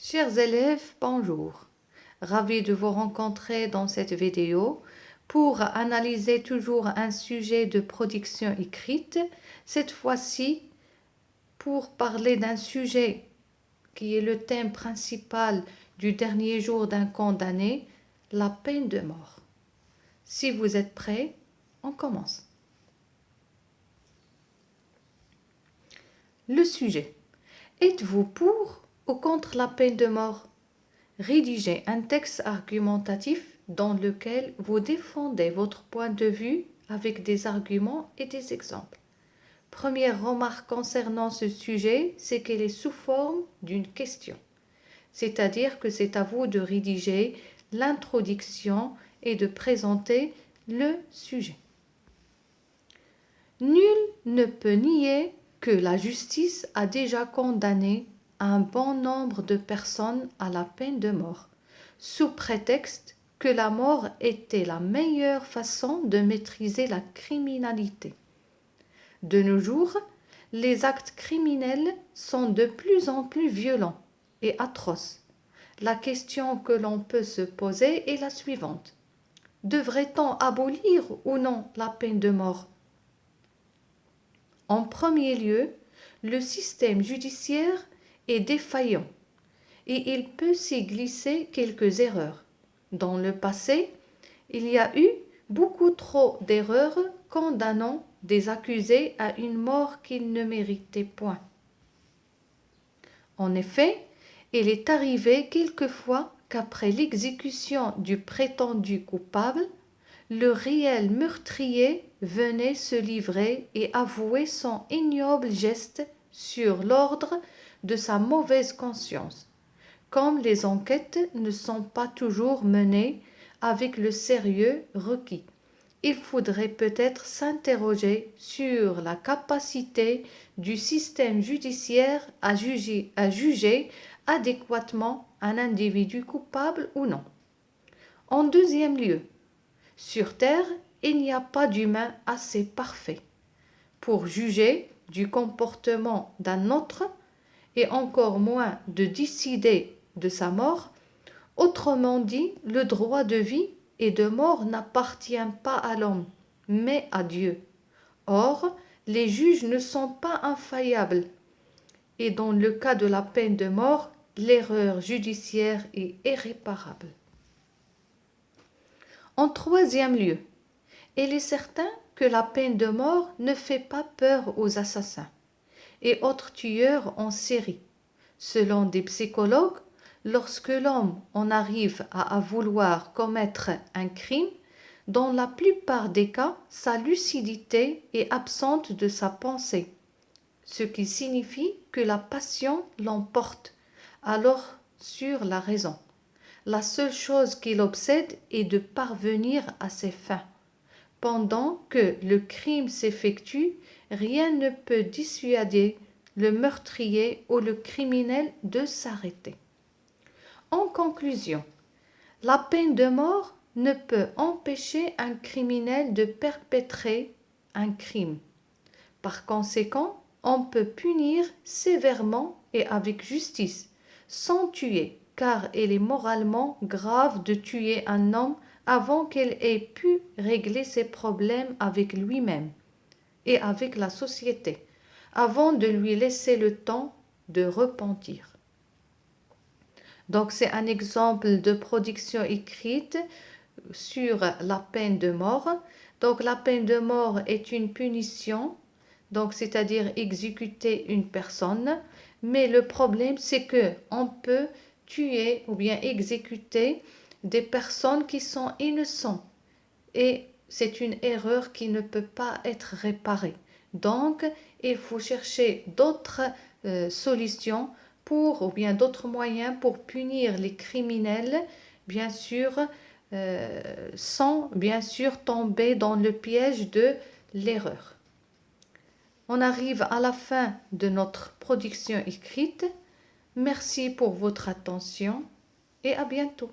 Chers élèves, bonjour. Ravi de vous rencontrer dans cette vidéo pour analyser toujours un sujet de production écrite, cette fois-ci pour parler d'un sujet qui est le thème principal du dernier jour d'un condamné, la peine de mort. Si vous êtes prêts, on commence. Le sujet. Êtes-vous pour ou contre la peine de mort? Rédigez un texte argumentatif dans lequel vous défendez votre point de vue avec des arguments et des exemples. Première remarque concernant ce sujet, c'est qu'elle est sous forme d'une question. C'est-à-dire que c'est à vous de rédiger l'introduction et de présenter le sujet. Nul ne peut nier que la justice a déjà condamné un bon nombre de personnes à la peine de mort, sous prétexte que la mort était la meilleure façon de maîtriser la criminalité. De nos jours, les actes criminels sont de plus en plus violents et atroces. La question que l'on peut se poser est la suivante. Devrait-on abolir ou non la peine de mort? En premier lieu, le système judiciaire est défaillant et il peut s'y glisser quelques erreurs. Dans le passé, il y a eu beaucoup trop d'erreurs condamnant des accusés à une mort qu'ils ne méritaient point. En effet, il est arrivé quelquefois qu'après l'exécution du prétendu coupable, le réel meurtrier venait se livrer et avouer son ignoble geste sur l'ordre de sa mauvaise conscience. Comme les enquêtes ne sont pas toujours menées avec le sérieux requis, il faudrait peut-être s'interroger sur la capacité du système judiciaire à juger adéquatement un individu coupable ou non. En deuxième lieu, sur Terre, il n'y a pas d'humain assez parfait pour juger du comportement d'un autre et encore moins de décider de sa mort. Autrement dit, le droit de vie et de mort n'appartient pas à l'homme, mais à Dieu. Or, les juges ne sont pas infaillibles et dans le cas de la peine de mort, l'erreur judiciaire est irréparable. En troisième lieu, il est certain que la peine de mort ne fait pas peur aux assassins et autres tueurs en série. Selon des psychologues, lorsque l'homme en arrive à vouloir commettre un crime, dans la plupart des cas, sa lucidité est absente de sa pensée, ce qui signifie que la passion l'emporte alors sur la raison. La seule chose qui l'obsède est de parvenir à ses fins. Pendant que le crime s'effectue, rien ne peut dissuader le meurtrier ou le criminel de s'arrêter. En conclusion, la peine de mort ne peut empêcher un criminel de perpétrer un crime. Par conséquent, on peut punir sévèrement et avec justice, sans tuer, car il est moralement grave de tuer un homme avant qu'il ait pu régler ses problèmes avec lui-même et avec la société, avant de lui laisser le temps de repentir. Donc c'est un exemple de production écrite sur la peine de mort. Donc la peine de mort est une punition, donc c'est-à-dire exécuter une personne, mais le problème c'est que on peut tuer ou bien exécuter des personnes qui sont innocentes et c'est une erreur qui ne peut pas être réparée. Donc il faut chercher d'autres solutions ou bien d'autres moyens pour punir les criminels, bien sûr, sans bien sûr tomber dans le piège de l'erreur. On arrive à la fin de notre production écrite. Merci pour votre attention et à bientôt.